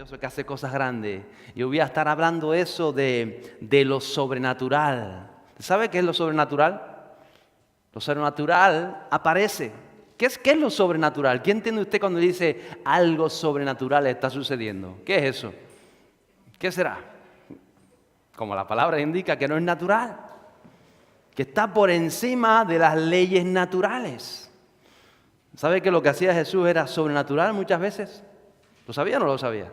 maravilloso que hace cosas grandes. Yo voy a estar hablando eso de lo sobrenatural. ¿Sabe qué es lo sobrenatural? Lo sobrenatural aparece. ¿Qué es lo sobrenatural? ¿Qué entiende usted cuando dice algo sobrenatural está sucediendo? ¿Qué es eso? ¿Qué será? Como la palabra indica, que no es natural, que está por encima de las leyes naturales. ¿Sabe que lo que hacía Jesús era sobrenatural muchas veces? ¿Lo sabía o no lo sabía?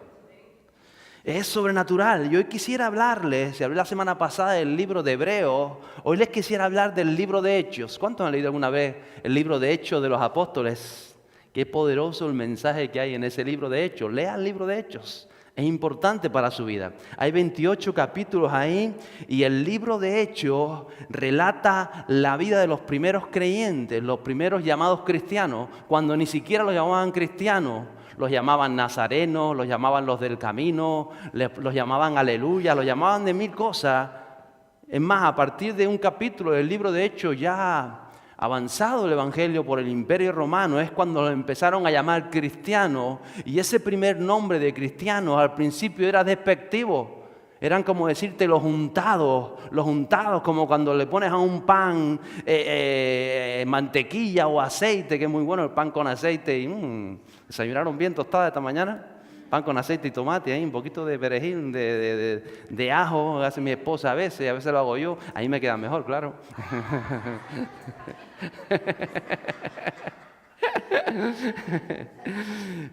Es sobrenatural. Yo hoy quisiera hablarles, se habló la semana pasada del libro de Hebreos, hoy les quisiera hablar del libro de Hechos. ¿Cuántos han leído alguna vez el libro de Hechos de los Apóstoles? Qué poderoso el mensaje que hay en ese libro de Hechos. Lea el libro de Hechos. Es importante para su vida. Hay 28 capítulos ahí y el libro de Hechos relata la vida de los primeros creyentes, los primeros llamados cristianos, cuando ni siquiera los llamaban cristianos, los llamaban nazarenos, los llamaban los del camino, los llamaban aleluya, los llamaban de mil cosas. Es más, a partir de un capítulo del libro de Hechos ya avanzado el evangelio por el imperio romano, es cuando los empezaron a llamar cristianos, y ese primer nombre de cristianos al principio era despectivo. Eran como decirte los untados como cuando le pones a un pan mantequilla o aceite, que es muy bueno el pan con aceite. Y desayunaron bien tostada esta mañana. Pan con aceite y tomate, ahí un poquito de perejil, de ajo, hace mi esposa a veces lo hago yo. Ahí me queda mejor, claro.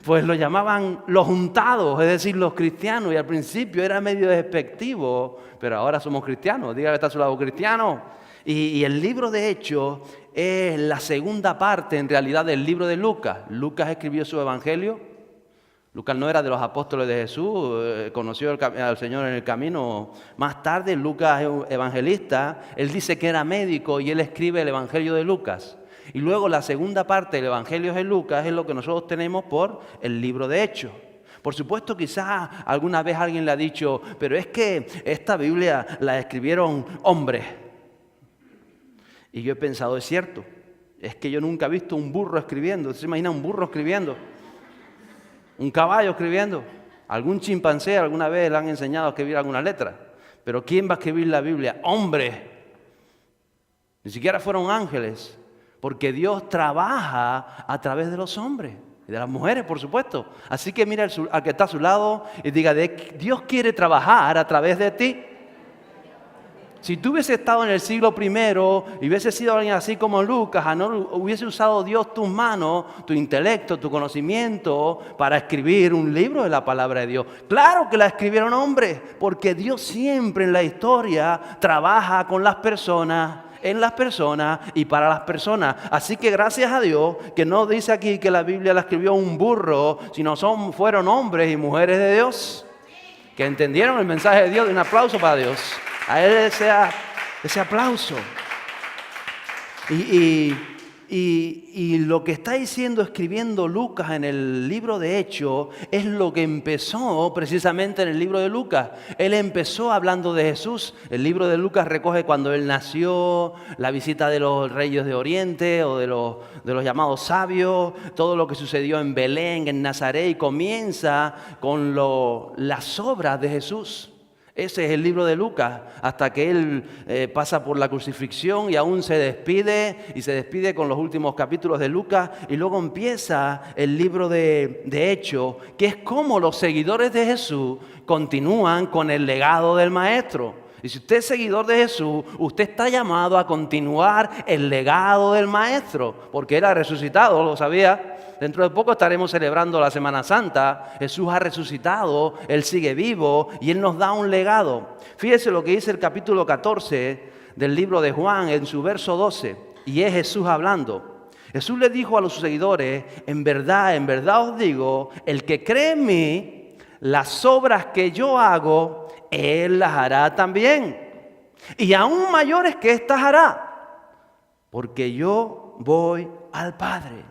Pues lo llamaban los untados, es decir, los cristianos, y al principio era medio despectivo, pero ahora somos cristianos. Dígale que está a su lado, cristiano. Y el libro de Hechos es la segunda parte en realidad del libro de Lucas. Lucas escribió su evangelio. Lucas no era de los apóstoles de Jesús, conoció al Señor en el camino. Más tarde, Lucas es un evangelista. Él dice que era médico y él escribe el evangelio de Lucas. Y luego la segunda parte del evangelio de Lucas es lo que nosotros tenemos por el libro de Hechos. Por supuesto, quizás alguna vez alguien le ha dicho, pero es que esta Biblia la escribieron hombres. Y yo he pensado, es cierto, es que yo nunca he visto un burro escribiendo. ¿Se imagina un burro escribiendo? Un caballo escribiendo. Algún chimpancé alguna vez le han enseñado a escribir alguna letra. Pero ¿quién va a escribir la Biblia? Hombres. Ni siquiera fueron ángeles. Porque Dios trabaja a través de los hombres. Y de las mujeres, por supuesto. Así que mira al que está a su lado y diga, Dios quiere trabajar a través de ti. Si tú hubiese estado en el siglo I y hubiese sido alguien así como Lucas, no hubiese usado Dios tus manos, tu intelecto, tu conocimiento para escribir un libro de la palabra de Dios. Claro que la escribieron hombres, porque Dios siempre en la historia trabaja con las personas, en las personas y para las personas. Así que gracias a Dios que no dice aquí que la Biblia la escribió un burro, sino fueron hombres y mujeres de Dios que entendieron el mensaje de Dios. Un aplauso para Dios. A Él sea ese aplauso. Y lo que está diciendo, escribiendo Lucas en el libro de Hechos, es lo que empezó precisamente en el libro de Lucas. Él empezó hablando de Jesús. El libro de Lucas recoge cuando Él nació, la visita de los reyes de Oriente o de los llamados sabios, todo lo que sucedió en Belén, en Nazaret, y comienza con las obras de Jesús. Ese es el libro de Lucas, hasta que Él pasa por la crucifixión y aún se despide con los últimos capítulos de Lucas, y luego empieza el libro de Hechos, que es como los seguidores de Jesús continúan con el legado del Maestro. Y si usted es seguidor de Jesús, usted está llamado a continuar el legado del Maestro, porque Él ha resucitado, ¿lo sabía? Dentro de poco estaremos celebrando la Semana Santa. Jesús ha resucitado, Él sigue vivo y Él nos da un legado. Fíjese lo que dice el capítulo 14 del libro de Juan en su verso 12. Y es Jesús hablando. Jesús le dijo a los seguidores, en verdad os digo, el que cree en mí, las obras que yo hago, Él las hará también. Y aún mayores que estas hará, porque yo voy al Padre.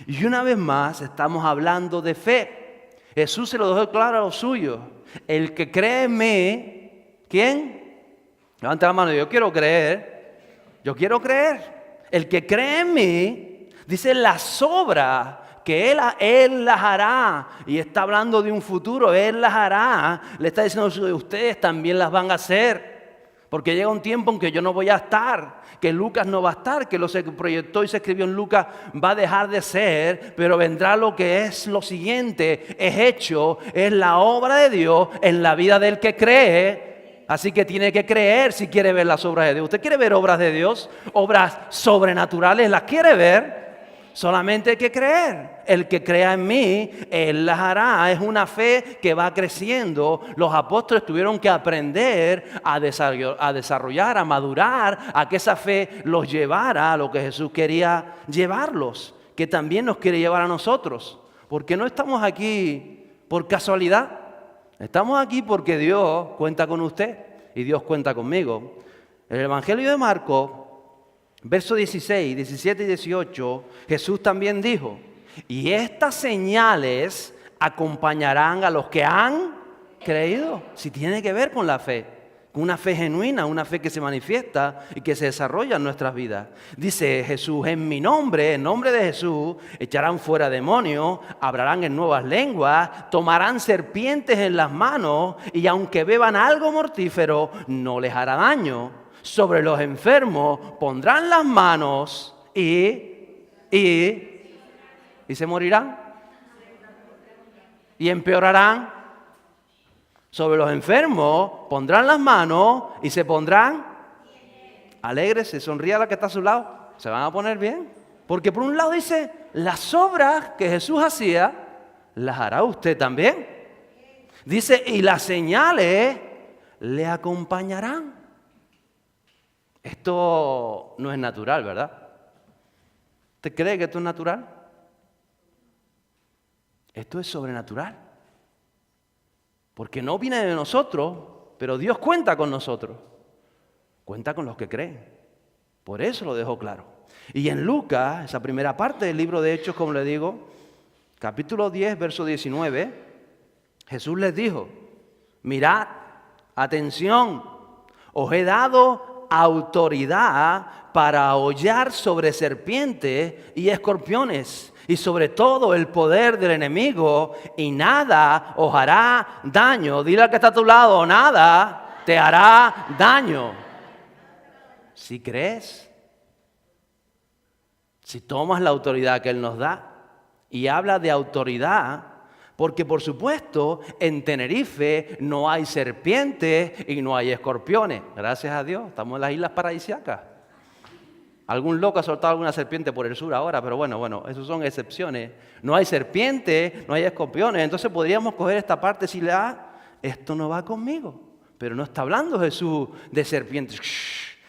Y una vez más estamos hablando de fe. Jesús se lo dejó claro a los suyos. El que cree en mí, ¿quién? Levanta la mano, yo quiero creer. Yo quiero creer. El que cree en mí, dice, las obras que Él las hará. Y está hablando de un futuro, Él las hará. Le está diciendo, ustedes también las van a hacer. Porque llega un tiempo en que yo no voy a estar, que Lucas no va a estar, que lo se proyectó y se escribió en Lucas va a dejar de ser, pero vendrá lo que es lo siguiente, es hecho, es la obra de Dios en la vida del que cree. Así que tiene que creer si quiere ver las obras de Dios. ¿Usted quiere ver obras de Dios? Obras sobrenaturales, ¿las quiere ver? Solamente hay que creer. El que crea en mí, Él las hará. Es una fe que va creciendo. Los apóstoles tuvieron que aprender a desarrollar, a madurar, a que esa fe los llevara a lo que Jesús quería llevarlos, que también nos quiere llevar a nosotros. Porque no estamos aquí por casualidad. Estamos aquí porque Dios cuenta con usted y Dios cuenta conmigo. En el Evangelio de Marcos, versos 16, 17 y 18, Jesús también dijo, y estas señales acompañarán a los que han creído. Si tiene que ver con la fe, con una fe genuina, una fe que se manifiesta y que se desarrolla en nuestras vidas. Dice Jesús, en mi nombre, en nombre de Jesús, echarán fuera demonios, hablarán en nuevas lenguas, tomarán serpientes en las manos y aunque beban algo mortífero, no les hará daño. Sobre los enfermos pondrán las manos y se morirán y empeorarán. Sobre los enfermos pondrán las manos y se pondrán alegres, se sonríe a la que está a su lado, se van a poner bien. Porque por un lado dice, las obras que Jesús hacía, las hará usted también. Dice, y las señales le acompañarán. Esto no es natural, ¿verdad? ¿Usted cree que esto es natural? Esto es sobrenatural. Porque no viene de nosotros, pero Dios cuenta con nosotros. Cuenta con los que creen. Por eso lo dejó claro. Y en Lucas, esa primera parte del libro de Hechos, como le digo, capítulo 10, verso 19, Jesús les dijo, mirad, atención, os he dado autoridad para hollar sobre serpientes y escorpiones y sobre todo el poder del enemigo y nada os hará daño. Dile al que está a tu lado, nada te hará daño. Si crees, si tomas la autoridad que Él nos da y habla de autoridad, porque por supuesto en Tenerife no hay serpientes y no hay escorpiones. Gracias a Dios, estamos en las Islas Paradisíacas. Algún loco ha soltado alguna serpiente por el sur ahora, pero bueno, esas son excepciones. No hay serpientes, no hay escorpiones. Entonces podríamos coger esta parte y decirle, esto no va conmigo. Pero no está hablando Jesús de serpientes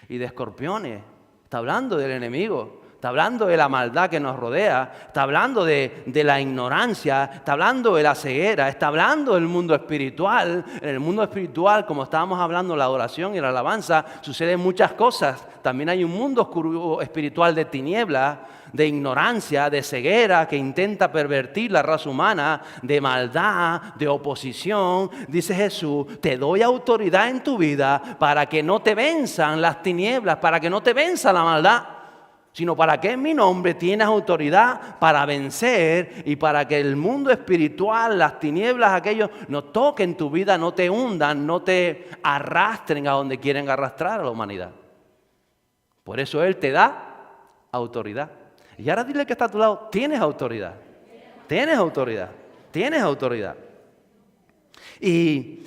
y de escorpiones. Está hablando del enemigo. Está hablando de la maldad que nos rodea, está hablando de la ignorancia, está hablando de la ceguera, está hablando del mundo espiritual. En el mundo espiritual, como estábamos hablando, la adoración y la alabanza, suceden muchas cosas. También hay un mundo oscuro espiritual de tinieblas, de ignorancia, de ceguera, que intenta pervertir la raza humana, de maldad, de oposición. Dice Jesús, te doy autoridad en tu vida para que no te venzan las tinieblas, para que no te venza la maldad, sino para que en mi nombre tienes autoridad para vencer y para que el mundo espiritual, las tinieblas, aquellos no toquen tu vida, no te hundan, no te arrastren a donde quieren arrastrar a la humanidad. Por eso Él te da autoridad. Y ahora dile que está a tu lado, tienes autoridad, tienes autoridad, tienes autoridad. Y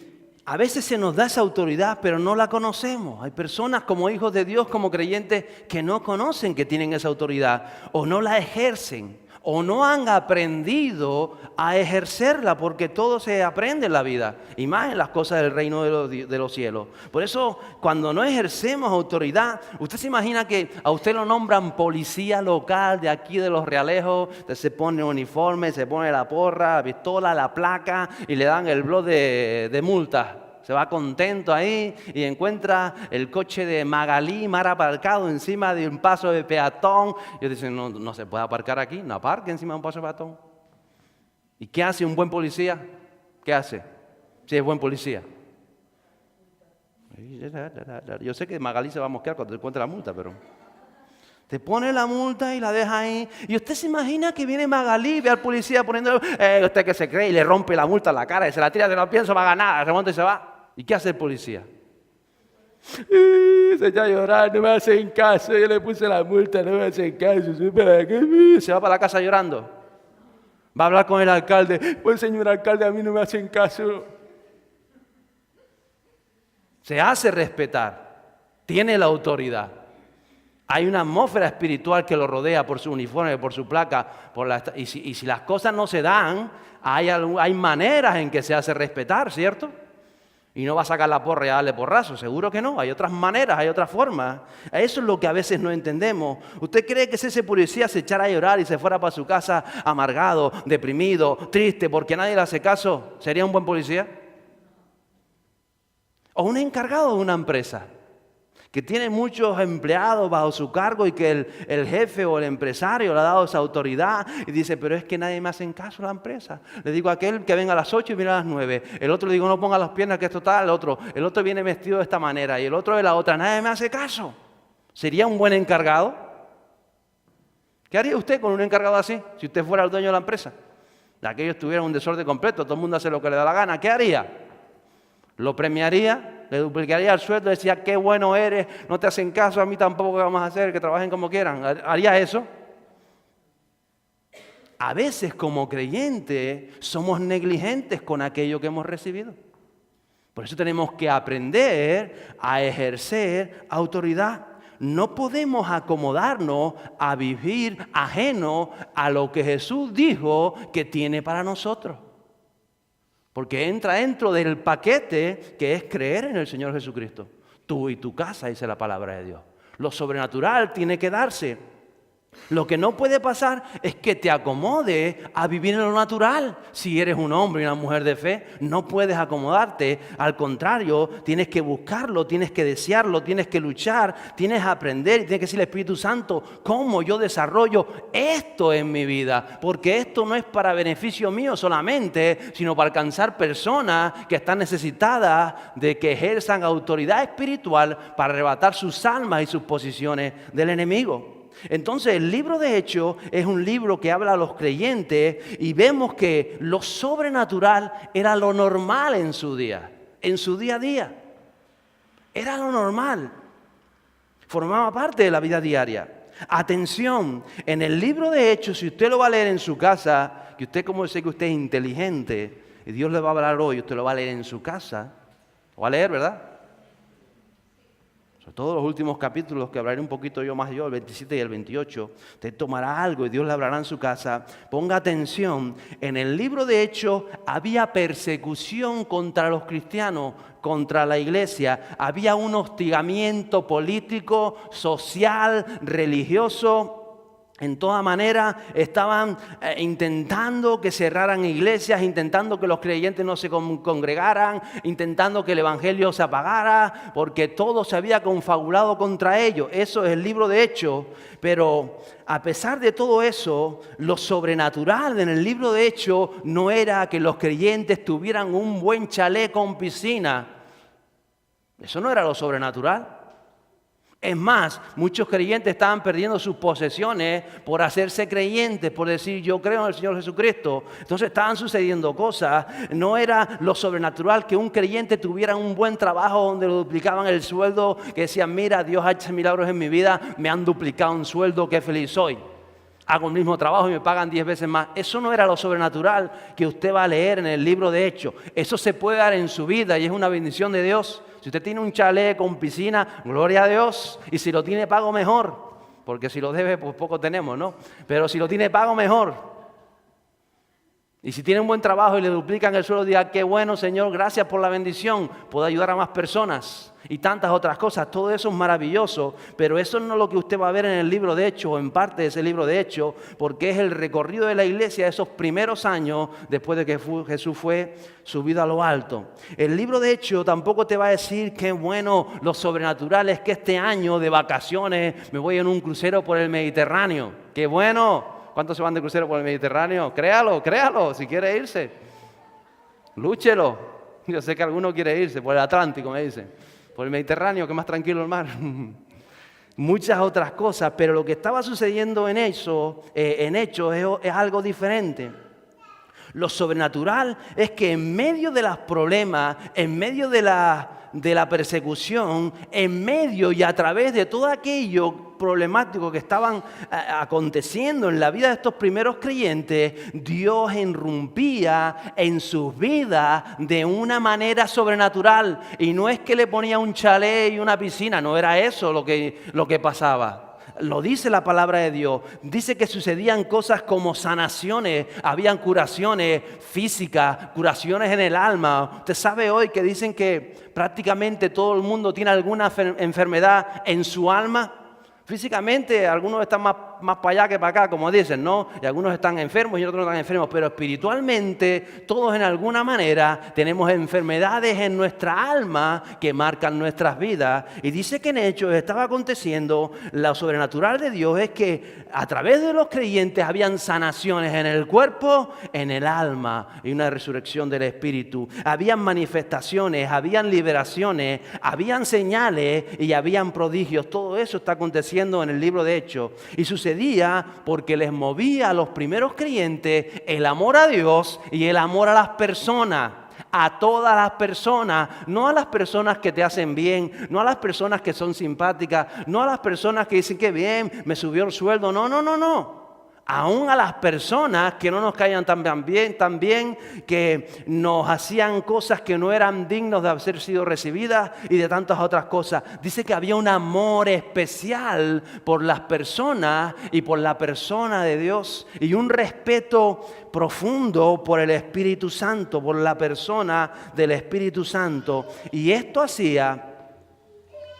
a veces se nos da esa autoridad, pero no la conocemos. Hay personas como hijos de Dios, como creyentes, que no conocen que tienen esa autoridad, o no la ejercen, o no han aprendido a ejercerla, porque todo se aprende en la vida, y más en las cosas del reino de los cielos. Por eso, cuando no ejercemos autoridad, usted se imagina que a usted lo nombran policía local de aquí de Los Realejos, usted se pone uniforme, se pone la porra, la pistola, la placa, y le dan el blog de multas. Se va contento ahí y encuentra el coche de Magalí mal aparcado encima de un paso de peatón. Y dicen, no se puede aparcar aquí, no aparque encima de un paso de peatón. ¿Y qué hace un buen policía? ¿Qué hace? Si es buen policía. Yo sé que Magalí se va a mosquear cuando encuentre la multa, pero Te pone la multa y la deja ahí. Y usted se imagina que viene Magalí, ve al policía poniéndole, usted que se cree, y le rompe la multa en la cara y se la tira, que no pienso pagar nada, se monta y se va. ¿Y qué hace el policía? Se echa a llorar, no me hacen caso, yo le puse la multa, no me hacen caso. Se va para la casa llorando. Va a hablar con el alcalde, pues señor alcalde, a mí no me hacen caso. Se hace respetar, tiene la autoridad. Hay una atmósfera espiritual que lo rodea por su uniforme, por su placa. Y si las cosas no se dan, hay maneras en que se hace respetar, ¿cierto? Y no va a sacar la porra y a darle porrazo, seguro que no. Hay otras maneras, hay otras formas. Eso es lo que a veces no entendemos. ¿Usted cree que si ese policía se echara a llorar y se fuera para su casa amargado, deprimido, triste, porque nadie le hace caso, sería un buen policía? O un encargado de una empresa que tiene muchos empleados bajo su cargo y que el jefe o el empresario le ha dado esa autoridad y dice, pero es que nadie me hace caso a la empresa. Le digo a aquel que venga a las 8 y viene a las 9. El otro le digo, no ponga las piernas que esto está el otro. El otro viene vestido de esta manera y el otro de la otra. Nadie me hace caso. ¿Sería un buen encargado? ¿Qué haría usted con un encargado así? Si usted fuera el dueño de la empresa. De aquellos tuvieran un desorden completo, todo el mundo hace lo que le da la gana. ¿Qué haría? ¿Lo premiaría? ¿Le duplicaría el sueldo? Decía, qué bueno eres, no te hacen caso, a mí tampoco, ¿qué vamos a hacer? Que trabajen como quieran. ¿Haría eso? A veces como creyentes somos negligentes con aquello que hemos recibido. Por eso tenemos que aprender a ejercer autoridad. No podemos acomodarnos a vivir ajeno a lo que Jesús dijo que tiene para nosotros. Porque entra dentro del paquete que es creer en el Señor Jesucristo. Tú y tu casa, dice la palabra de Dios. Lo sobrenatural tiene que darse. Lo que no puede pasar es que te acomode a vivir en lo natural. Si eres un hombre y una mujer de fe, no puedes acomodarte. Al contrario, tienes que buscarlo, tienes que desearlo, tienes que luchar, tienes que aprender y tienes que decirle al Espíritu Santo, ¿cómo yo desarrollo esto en mi vida? Porque esto no es para beneficio mío solamente, sino para alcanzar personas que están necesitadas de que ejerzan autoridad espiritual para arrebatar sus almas y sus posiciones del enemigo. Entonces el libro de Hechos es un libro que habla a los creyentes y vemos que lo sobrenatural era lo normal en su día a día. Era lo normal. Formaba parte de la vida diaria. Atención, en el libro de Hechos, si usted lo va a leer en su casa, que usted como sé que usted es inteligente y Dios le va a hablar hoy, usted lo va a leer en su casa, lo va a leer, ¿verdad? Sobre todo los últimos capítulos que hablaré un poquito yo más el 27 y el 28, usted tomará algo y Dios le hablará en su casa. Ponga atención, en el libro de Hechos había persecución contra los cristianos, contra la iglesia. Había un hostigamiento político, social, religioso. En toda manera estaban intentando que cerraran iglesias, intentando que los creyentes no se congregaran, intentando que el evangelio se apagara, porque todo se había confabulado contra ellos. Eso es el libro de Hechos. Pero a pesar de todo eso, lo sobrenatural en el libro de Hechos no era que los creyentes tuvieran un buen chalet con piscina. Eso no era lo sobrenatural. Es más, muchos creyentes estaban perdiendo sus posesiones por hacerse creyentes, por decir yo creo en el Señor Jesucristo. Entonces estaban sucediendo cosas. No era lo sobrenatural que un creyente tuviera un buen trabajo donde lo duplicaban el sueldo, que decían, mira, Dios ha hecho milagros en mi vida, me han duplicado un sueldo, qué feliz soy. Hago el mismo trabajo y me pagan 10 veces más. Eso no era lo sobrenatural que usted va a leer en el libro de Hechos. Eso se puede dar en su vida y es una bendición de Dios. Si usted tiene un chalet con piscina, gloria a Dios. Y si lo tiene pago, mejor. Porque si lo debe, pues poco tenemos, ¿no? Pero si lo tiene pago, mejor. Y si tiene un buen trabajo y le duplican el sueldo, diga, qué bueno, Señor, gracias por la bendición. Puedo ayudar a más personas. Y tantas otras cosas. Todo eso es maravilloso. Pero eso no es lo que usted va a ver en el libro de Hechos o en parte de ese libro de Hechos. Porque es el recorrido de la iglesia de esos primeros años después de que Jesús fue subido a lo alto. El libro de Hechos tampoco te va a decir qué bueno, lo sobrenatural es que este año de vacaciones me voy en un crucero por el Mediterráneo. ¡Qué bueno! ¿Cuántos se van de crucero por el Mediterráneo? Créalo, si quiere irse. Lúchelo. Yo sé que alguno quiere irse por el Atlántico, me dicen. Por el Mediterráneo, que es más tranquilo el mar. muchas otras cosas, pero lo que estaba sucediendo en Hechos es algo diferente. Lo sobrenatural es que en medio de los problemas, en medio de la persecución, en medio y a través de todo aquello problemático que estaban aconteciendo en la vida de estos primeros creyentes, Dios irrumpía en sus vidas de una manera sobrenatural. Y no es que le ponía un chalet y una piscina, no era eso lo que pasaba. Lo dice la palabra de Dios. Dice que sucedían cosas como sanaciones, habían curaciones físicas, curaciones en el alma. Usted sabe hoy que dicen que prácticamente todo el mundo tiene alguna enfermedad en su alma. Físicamente algunos están más para allá que para acá, como dicen, ¿no? Y algunos están enfermos y otros no están enfermos, pero espiritualmente todos en alguna manera tenemos enfermedades en nuestra alma que marcan nuestras vidas. Y dice que en Hechos estaba aconteciendo, lo sobrenatural de Dios es que a través de los creyentes habían sanaciones en el cuerpo, en el alma y una resurrección del espíritu. Habían manifestaciones, habían liberaciones, habían señales y habían prodigios. Todo eso está aconteciendo en el libro de Hechos. Y sucedía porque les movía a los primeros creyentes el amor a Dios y el amor a las personas. A todas las personas, no a las personas que te hacen bien, no a las personas que son simpáticas, no a las personas que dicen que bien, me subió el sueldo, no. Aún a las personas que no nos caían tan bien, que nos hacían cosas que no eran dignos de haber sido recibidas y de tantas otras cosas. Dice que había un amor especial por las personas y por la persona de Dios y un respeto profundo por el Espíritu Santo, por la persona del Espíritu Santo. Y esto hacía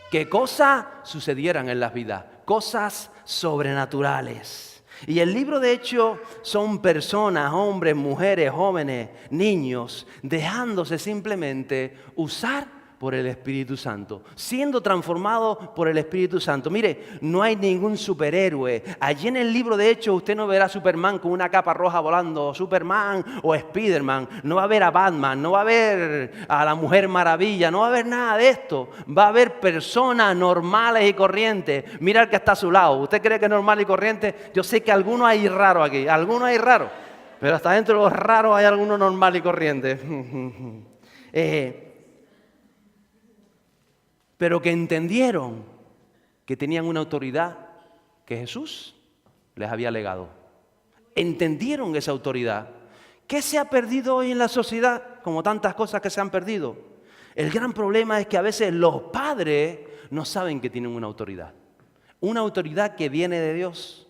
que cosas sucedieran en las vidas, cosas sobrenaturales. Y el libro de Hechos son personas, hombres, mujeres, jóvenes, niños, dejándose simplemente usar por el Espíritu Santo, siendo transformados por el Espíritu Santo. Mire, no hay ningún superhéroe. Allí en el libro de Hechos usted no verá a Superman con una capa roja volando, Superman o Spiderman. No va a ver a Batman, no va a ver a la Mujer Maravilla, no va a ver nada de esto. Va a haber personas normales y corrientes. Mira el que está a su lado. ¿Usted cree que es normal y corriente? Yo sé que algunos hay raros aquí, algunos hay raros. Pero hasta dentro de los raros hay algunos normal y corriente. Pero que entendieron que tenían una autoridad que Jesús les había legado. Entendieron esa autoridad. ¿Qué se ha perdido hoy en la sociedad? Como tantas cosas que se han perdido. El gran problema es que a veces los padres no saben que tienen una autoridad que viene de Dios.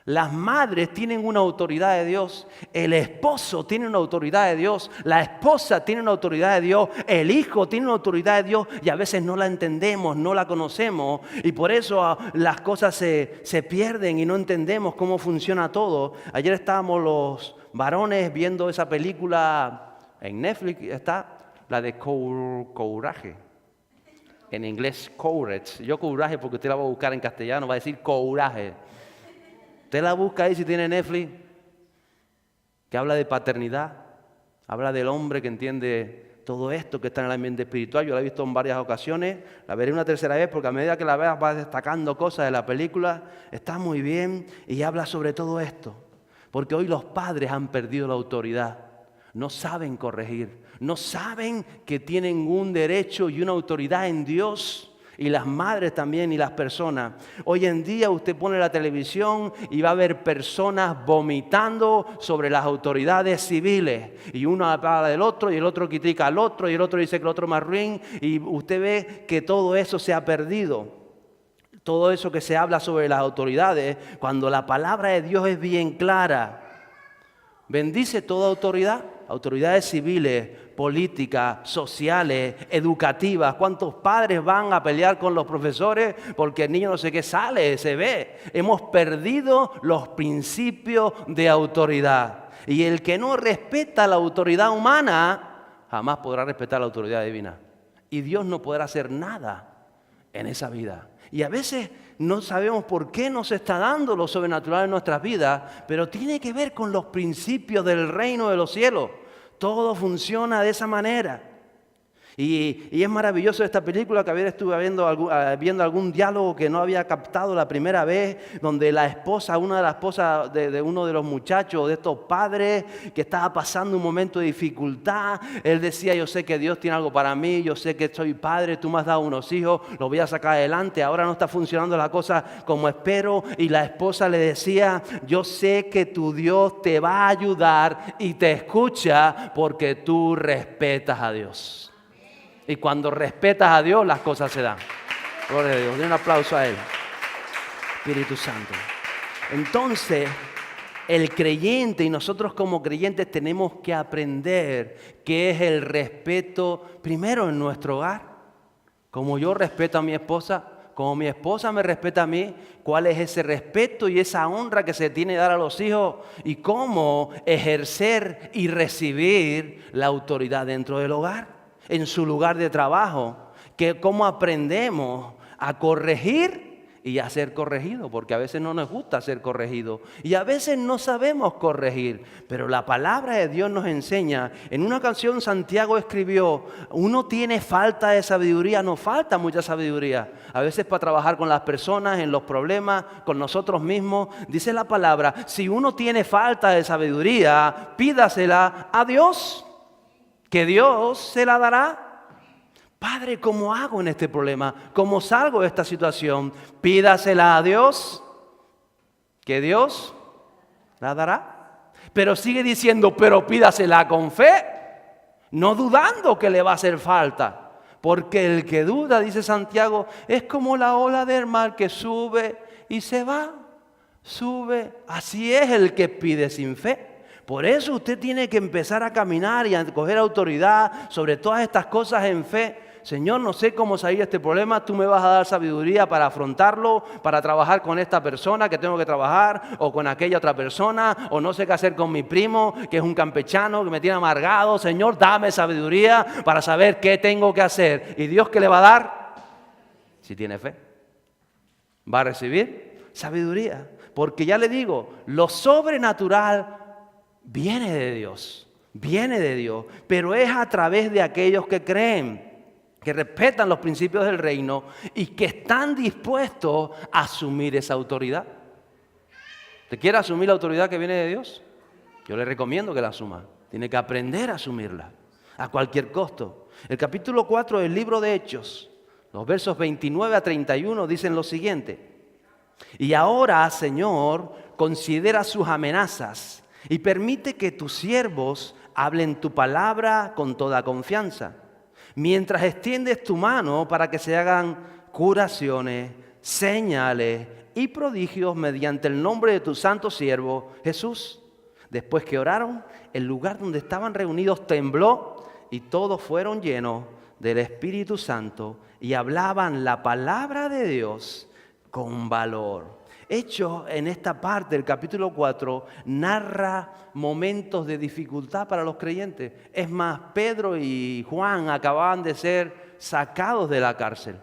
Las madres tienen una autoridad de Dios, el esposo tiene una autoridad de Dios, la esposa tiene una autoridad de Dios, el hijo tiene una autoridad de Dios y a veces no la entendemos, no la conocemos y por eso las cosas se pierden y no entendemos cómo funciona todo. Ayer estábamos los varones viendo esa película en Netflix, está la de Couraje. En inglés, Courage. Yo Couraje porque usted la va a buscar en castellano, va a decir Couraje. Usted la busca ahí si tiene Netflix, que habla de paternidad, habla del hombre que entiende todo esto que está en el ambiente espiritual. Yo la he visto en varias ocasiones, la veré una tercera vez porque a medida que la veas vas destacando cosas de la película. Está muy bien y habla sobre todo esto, porque hoy los padres han perdido la autoridad, no saben corregir, no saben que tienen un derecho y una autoridad en Dios. Y las madres también y las personas. Hoy en día usted pone la televisión y va a ver personas vomitando sobre las autoridades civiles. Y uno habla del otro y el otro critica al otro y el otro dice que el otro es más ruin. Y usted ve que todo eso se ha perdido. Todo eso que se habla sobre las autoridades, cuando la palabra de Dios es bien clara. Bendice toda autoridad, autoridades civiles, políticas, sociales, educativas. ¿Cuántos padres van a pelear con los profesores porque el niño no sé qué sale, se ve? Hemos perdido los principios de autoridad. Y el que no respeta la autoridad humana, jamás podrá respetar la autoridad divina. Y Dios no podrá hacer nada en esa vida. Y a veces no sabemos por qué nos está dando lo sobrenatural en nuestras vidas, pero tiene que ver con los principios del reino de los cielos. Todo funciona de esa manera. Y es maravilloso esta película que ayer estuve viendo algún diálogo que no había captado la primera vez, donde la esposa, una de las esposas de uno de los muchachos, de estos padres, que estaba pasando un momento de dificultad, él decía, yo sé que Dios tiene algo para mí, yo sé que soy padre, tú me has dado unos hijos, los voy a sacar adelante, ahora no está funcionando la cosa como espero, y la esposa le decía, yo sé que tu Dios te va a ayudar y te escucha porque tú respetas a Dios. Y cuando respetas a Dios, las cosas se dan. Gloria a Dios. Den un aplauso a Él. Espíritu Santo. Entonces, el creyente y nosotros como creyentes tenemos que aprender qué es el respeto primero en nuestro hogar. Como yo respeto a mi esposa, como mi esposa me respeta a mí, cuál es ese respeto y esa honra que se tiene que dar a los hijos y cómo ejercer y recibir la autoridad dentro del hogar. En su lugar de trabajo, que cómo aprendemos a corregir y a ser corregidos, porque a veces no nos gusta ser corregidos y a veces no sabemos corregir, pero la palabra de Dios nos enseña. En una canción Santiago escribió, uno tiene falta de sabiduría, nos falta mucha sabiduría, a veces para trabajar con las personas, en los problemas, con nosotros mismos. Dice la palabra, si uno tiene falta de sabiduría, pídasela a Dios, que Dios se la dará. Padre, ¿cómo hago en este problema? ¿Cómo salgo de esta situación? Pídasela a Dios, que Dios la dará. Pero sigue diciendo, pero pídasela con fe, no dudando que le va a hacer falta. Porque el que duda, dice Santiago, es como la ola del mar que sube y se va, sube. Así es el que pide sin fe. Por eso usted tiene que empezar a caminar y a coger autoridad sobre todas estas cosas en fe. Señor, no sé cómo salir de este problema, tú me vas a dar sabiduría para afrontarlo, para trabajar con esta persona que tengo que trabajar, o con aquella otra persona, o no sé qué hacer con mi primo, que es un campechano, que me tiene amargado. Señor, dame sabiduría para saber qué tengo que hacer. ¿Y Dios qué le va a dar? Si tiene fe, va a recibir sabiduría. Porque ya le digo, lo sobrenatural viene de Dios, pero es a través de aquellos que creen, que respetan los principios del reino y que están dispuestos a asumir esa autoridad. ¿Te quiere asumir la autoridad que viene de Dios? Yo le recomiendo que la asuma. Tiene que aprender a asumirla a cualquier costo. El capítulo 4 del libro de Hechos, los versos 29 a 31 dicen lo siguiente. Y ahora, Señor, considera sus amenazas y permite que tus siervos hablen tu palabra con toda confianza, mientras extiendes tu mano para que se hagan curaciones, señales y prodigios mediante el nombre de tu santo siervo Jesús. Después que oraron, el lugar donde estaban reunidos tembló y todos fueron llenos del Espíritu Santo y hablaban la palabra de Dios con valor. Hechos, en esta parte del capítulo 4, narra momentos de dificultad para los creyentes. Es más, Pedro y Juan acababan de ser sacados de la cárcel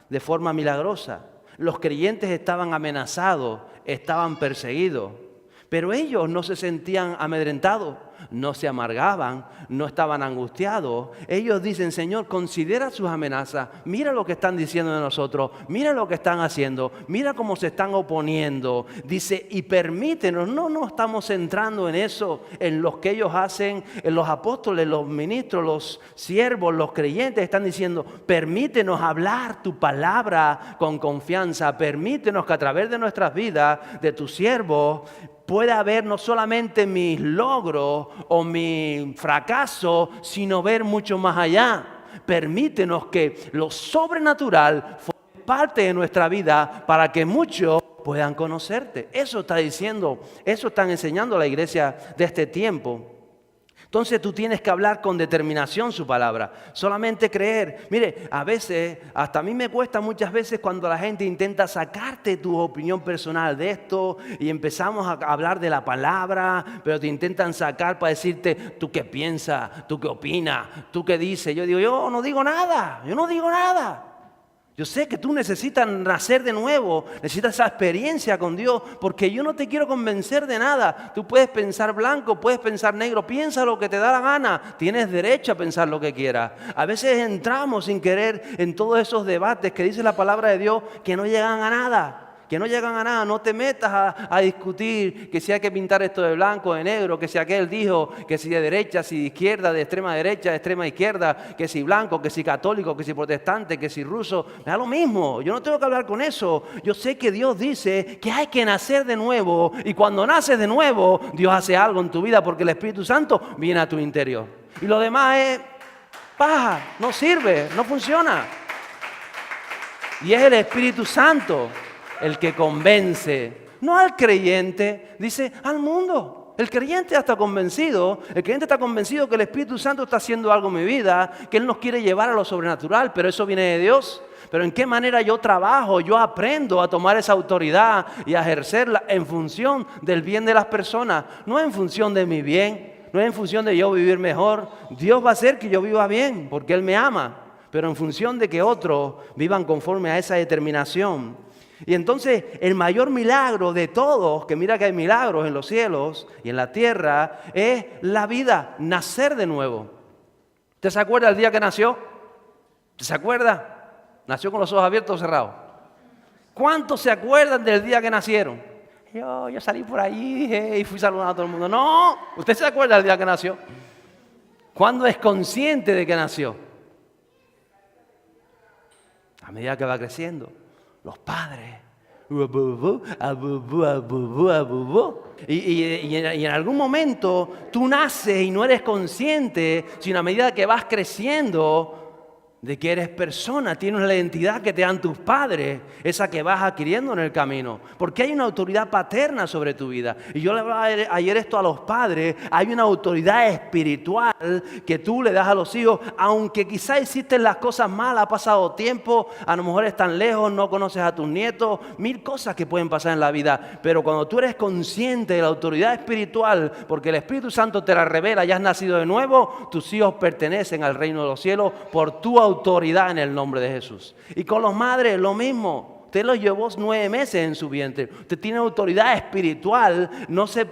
de forma milagrosa. Los creyentes estaban amenazados, estaban perseguidos, pero ellos no se sentían amedrentados, no se amargaban, no estaban angustiados. Ellos dicen, Señor, considera sus amenazas, mira lo que están diciendo de nosotros, mira lo que están haciendo, mira cómo se están oponiendo. Dice, y permítenos, no estamos centrando en eso, en lo que ellos hacen, en los apóstoles, los ministros, los siervos, los creyentes están diciendo, permítenos hablar tu palabra con confianza, permítenos que a través de nuestras vidas, de tus siervos, pueda ver no solamente mis logros o mi fracaso, sino ver mucho más allá. Permítenos que lo sobrenatural forme parte de nuestra vida para que muchos puedan conocerte. Eso está diciendo, eso están enseñando la iglesia de este tiempo. Entonces tú tienes que hablar con determinación su palabra, solamente creer. Mire, a veces, hasta a mí me cuesta muchas veces cuando la gente intenta sacarte tu opinión personal de esto y empezamos a hablar de la palabra, pero te intentan sacar para decirte, ¿tú qué piensas? ¿Tú qué opinas? ¿Tú qué dices? Yo digo, yo no digo nada. Yo sé que tú necesitas nacer de nuevo, necesitas esa experiencia con Dios, porque yo no te quiero convencer de nada. Tú puedes pensar blanco, puedes pensar negro, piensa lo que te da la gana. Tienes derecho a pensar lo que quieras. A veces entramos sin querer en todos esos debates que dice la palabra de Dios que no llegan a nada. Que no llegan a nada, no te metas a discutir que si hay que pintar esto de blanco o de negro, que si aquel dijo que si de derecha, si de izquierda, de extrema derecha, de extrema izquierda, que si blanco, que si católico, que si protestante, que si ruso, me da lo mismo, yo no tengo que hablar con eso. Yo sé que Dios dice que hay que nacer de nuevo y cuando naces de nuevo, Dios hace algo en tu vida porque el Espíritu Santo viene a tu interior. Y lo demás es paja, no sirve, no funciona. Y es el Espíritu Santo el que convence, no al creyente, dice al mundo. El creyente está convencido, que el Espíritu Santo está haciendo algo en mi vida, que Él nos quiere llevar a lo sobrenatural, pero eso viene de Dios. Pero en qué manera yo trabajo, yo aprendo a tomar esa autoridad y a ejercerla en función del bien de las personas, no en función de mi bien, no en función de yo vivir mejor. Dios va a hacer que yo viva bien porque Él me ama, pero en función de que otros vivan conforme a esa determinación. Y entonces el mayor milagro de todos, que mira que hay milagros en los cielos y en la tierra, es la vida, nacer de nuevo. ¿Usted se acuerda del día que nació? ¿Usted se acuerda? Nació con los ojos abiertos o cerrados. ¿Cuántos se acuerdan del día que nacieron? Yo salí por ahí y fui saludando a todo el mundo. No, ¿usted se acuerda del día que nació? ¿Cuándo es consciente de que nació? A medida que va creciendo. Los padres. Y en algún momento tú naces y no eres consciente, sino a medida que vas creciendo, de que eres persona, tienes la identidad que te dan tus padres, esa que vas adquiriendo en el camino, porque hay una autoridad paterna sobre tu vida. Y yo le hablaba ayer esto a los padres, hay una autoridad espiritual que tú le das a los hijos, aunque quizás hiciste las cosas mal, ha pasado tiempo, a lo mejor están lejos, no conoces a tus nietos, mil cosas que pueden pasar en la vida, pero cuando tú eres consciente de la autoridad espiritual, porque el Espíritu Santo te la revela, ya has nacido de nuevo, tus hijos pertenecen al reino de los cielos por tu autoridad en el nombre de Jesús. Y con los madres lo mismo. Usted los llevó 9 meses en su vientre. Usted tiene autoridad espiritual. No se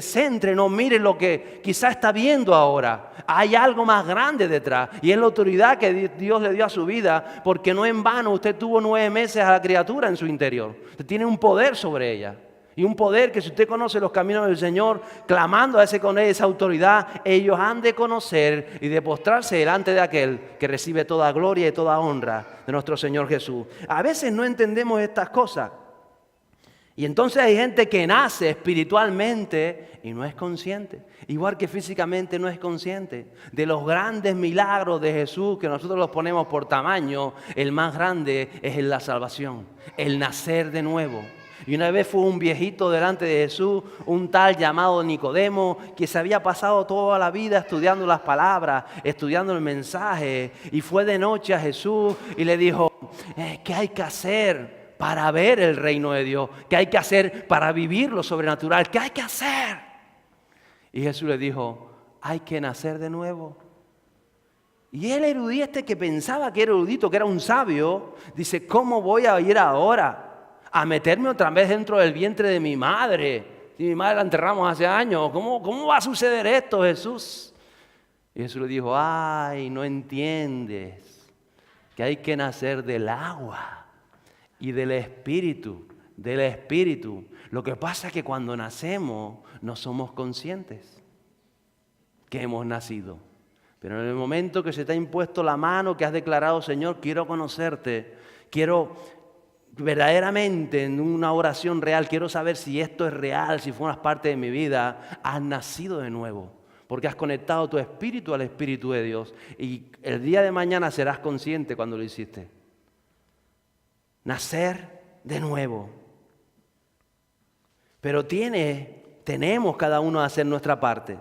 centre, no mire lo que quizá está viendo ahora. Hay algo más grande detrás. Y es la autoridad que Dios le dio a su vida. Porque no en vano usted tuvo 9 meses a la criatura en su interior. Usted tiene un poder sobre ella. Y un poder que si usted conoce los caminos del Señor, clamando a ese con él, esa autoridad, ellos han de conocer y de postrarse delante de aquel que recibe toda gloria y toda honra de nuestro Señor Jesús. A veces no entendemos estas cosas. Y entonces hay gente que nace espiritualmente y no es consciente. Igual que físicamente no es consciente. De los grandes milagros de Jesús que nosotros los ponemos por tamaño, el más grande es en la salvación, el nacer de nuevo. Y una vez fue un viejito delante de Jesús, un tal llamado Nicodemo, que se había pasado toda la vida estudiando las palabras, estudiando el mensaje. Y fue de noche a Jesús y le dijo, ¿qué hay que hacer para ver el reino de Dios? ¿Qué hay que hacer para vivir lo sobrenatural? ¿Qué hay que hacer? Y Jesús le dijo, hay que nacer de nuevo. Y el erudito que pensaba que era erudito, que era un sabio, dice, ¿cómo voy a ir ahora a meterme otra vez dentro del vientre de mi madre? Si mi madre la enterramos hace años, ¿cómo va a suceder esto, Jesús? Y Jesús le dijo, ay, no entiendes que hay que nacer del agua y del Espíritu, del Espíritu. Lo que pasa es que cuando nacemos no somos conscientes que hemos nacido. Pero en el momento que se te ha impuesto la mano, que has declarado, Señor, quiero conocerte, quiero verdaderamente en una oración real, quiero saber si esto es real, si formas parte de mi vida, has nacido de nuevo, porque has conectado tu espíritu al Espíritu de Dios y el día de mañana serás consciente cuando lo hiciste. Nacer de nuevo. Pero tenemos cada uno a hacer nuestra parte.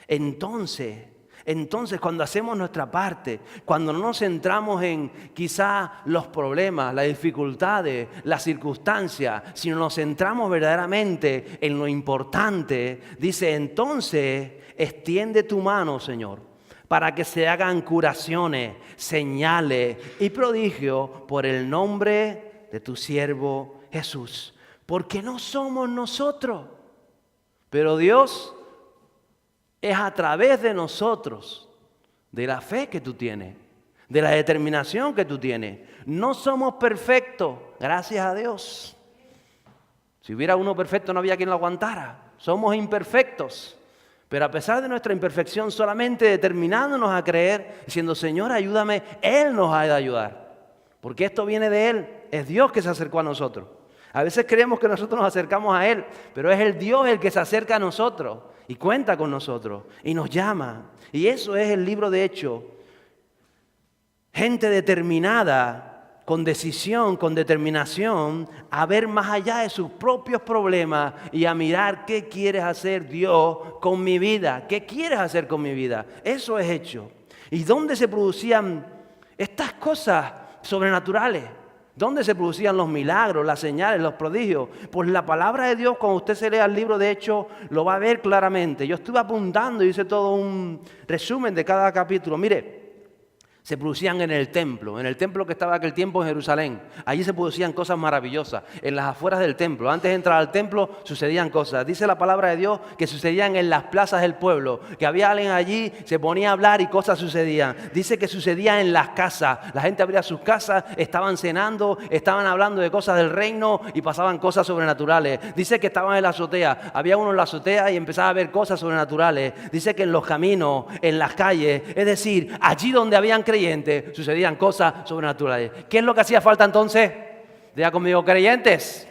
Entonces, cuando hacemos nuestra parte, cuando no nos centramos en quizá los problemas, las dificultades, las circunstancias, sino nos centramos verdaderamente en lo importante, dice, entonces extiende tu mano, Señor, para que se hagan curaciones, señales y prodigios por el nombre de tu siervo Jesús. Porque no somos nosotros, pero Dios es a través de nosotros, de la fe que tú tienes, de la determinación que tú tienes. No somos perfectos, gracias a Dios. Si hubiera uno perfecto no había quien lo aguantara. Somos imperfectos. Pero a pesar de nuestra imperfección, solamente determinándonos a creer, diciendo, Señor, ayúdame, Él nos ha de ayudar. Porque esto viene de Él, es Dios que se acercó a nosotros. A veces creemos que nosotros nos acercamos a Él, pero es el Dios el que se acerca a nosotros y cuenta con nosotros y nos llama. Y eso es el libro de Hechos. Gente determinada, con decisión, con determinación, a ver más allá de sus propios problemas y a mirar qué quieres hacer Dios con mi vida. ¿Qué quieres hacer con mi vida? Eso es Hecho. ¿Y dónde se producían estas cosas sobrenaturales? ¿Dónde se producían los milagros, las señales, los prodigios? Pues la palabra de Dios, cuando usted se lea el libro de Hechos, lo va a ver claramente. Yo estuve apuntando y hice todo un resumen de cada capítulo. Mire, se producían en el templo que estaba aquel tiempo en Jerusalén. Allí se producían cosas maravillosas, en las afueras del templo. Antes de entrar al templo sucedían cosas. Dice la palabra de Dios que sucedían en las plazas del pueblo, que había alguien allí, se ponía a hablar y cosas sucedían. Dice que sucedía en las casas. La gente abría sus casas, estaban cenando, estaban hablando de cosas del reino y pasaban cosas sobrenaturales. Dice que estaban en la azotea. Había uno en la azotea y empezaba a ver cosas sobrenaturales. Dice que en los caminos, en las calles, es decir, allí donde habían creyentes, sucedían cosas sobrenaturales. ¿Qué es lo que hacía falta entonces? Diga conmigo, creyentes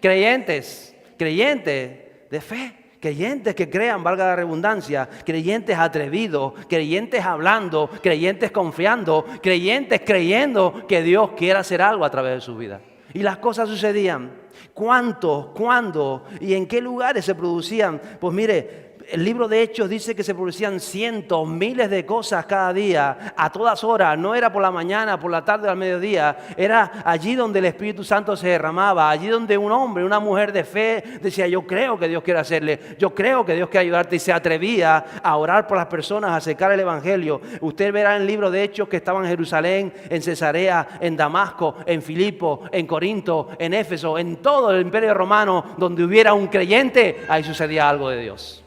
de fe, creyentes que crean, valga la redundancia, creyentes atrevidos, creyentes hablando, creyentes confiando, creyentes creyendo que Dios quiere hacer algo a través de su vida. Y las cosas sucedían. ¿Cuántos, cuándo y en qué lugares se producían? Pues mire, el libro de Hechos dice que se producían cientos, miles de cosas cada día, a todas horas. No era por la mañana, por la tarde o al mediodía. Era allí donde el Espíritu Santo se derramaba. Allí donde un hombre, una mujer de fe decía, yo creo que Dios quiere hacerle. Yo creo que Dios quiere ayudarte. Y se atrevía a orar por las personas, a acercar el Evangelio. Usted verá en el libro de Hechos que estaban en Jerusalén, en Cesarea, en Damasco, en Filipo, en Corinto, en Éfeso, en todo el Imperio Romano. Donde hubiera un creyente, ahí sucedía algo de Dios.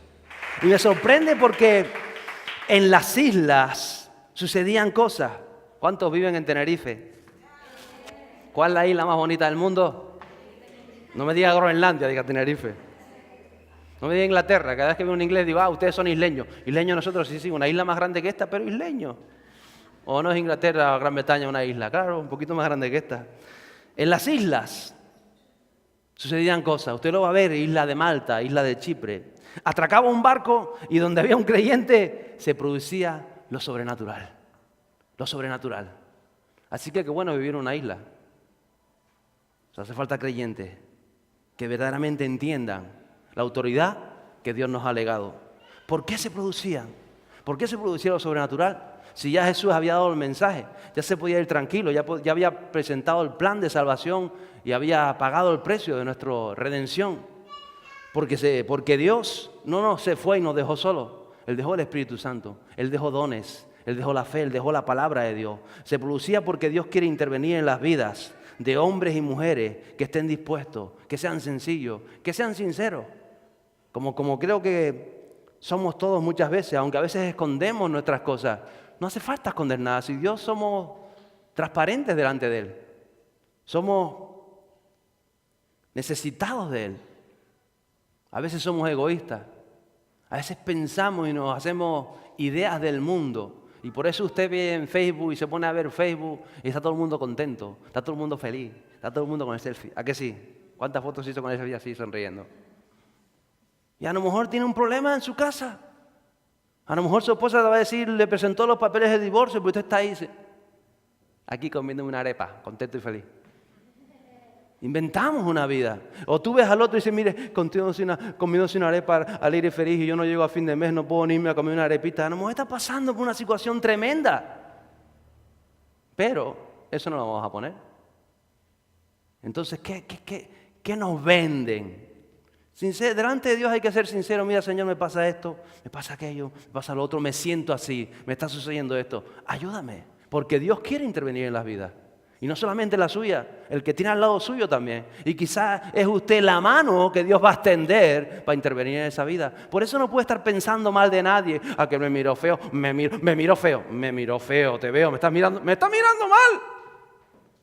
Y me sorprende porque en las islas sucedían cosas. ¿Cuántos viven en Tenerife? ¿Cuál es la isla más bonita del mundo? No me diga Groenlandia, diga Tenerife. No me diga Inglaterra. Cada vez que veo un inglés digo, ustedes son isleños. Isleños nosotros, sí, una isla más grande que esta, pero isleños. ¿O no es Inglaterra o Gran Bretaña una isla? Claro, un poquito más grande que esta. En las islas sucedían cosas. Usted lo va a ver, isla de Malta, isla de Chipre. Atracaba un barco y donde había un creyente se producía lo sobrenatural. Lo sobrenatural. Así que qué bueno vivir en una isla. Hace falta creyentes que verdaderamente entiendan la autoridad que Dios nos ha legado. ¿Por qué se producían? ¿Por qué se producía lo sobrenatural? Si ya Jesús había dado el mensaje, ya se podía ir tranquilo, ya había presentado el plan de salvación y había pagado el precio de nuestra redención. Porque Dios no se fue y nos dejó solos. Él dejó el Espíritu Santo, Él dejó dones, Él dejó la fe, Él dejó la palabra de Dios. Se producía porque Dios quiere intervenir en las vidas de hombres y mujeres que estén dispuestos, que sean sencillos, que sean sinceros. Como creo que somos todos muchas veces, aunque a veces escondemos nuestras cosas. No hace falta esconder nada. Si Dios somos transparentes delante de Él, somos necesitados de Él. A veces somos egoístas, a veces pensamos y nos hacemos ideas del mundo. Y por eso usted ve en Facebook y se pone a ver Facebook y está todo el mundo contento, está todo el mundo feliz, está todo el mundo con el selfie. ¿A qué sí? ¿Cuántas fotos hizo con el selfie así sonriendo? Y a lo mejor tiene un problema en su casa. A lo mejor su esposa le va a decir, le presentó los papeles de divorcio, pero usted está ahí, aquí comiendo una arepa, contento y feliz. Inventamos una vida. O tú ves al otro y dices, mire, comiéndose una arepa alegre y feliz y yo no llego a fin de mes, no puedo ni irme a comer una arepita. A lo mejor está pasando por una situación tremenda. Pero eso no lo vamos a poner. Entonces, ¿qué nos venden? Delante de Dios hay que ser sincero. Mira, Señor, me pasa esto, me pasa aquello, me pasa lo otro, me siento así, me está sucediendo esto. Ayúdame, porque Dios quiere intervenir en las vidas. Y no solamente la suya, el que tiene al lado suyo también. Y quizás es usted la mano que Dios va a extender para intervenir en esa vida. Por eso no puede estar pensando mal de nadie. A que me miró feo, me miró feo, te veo, me está mirando mal.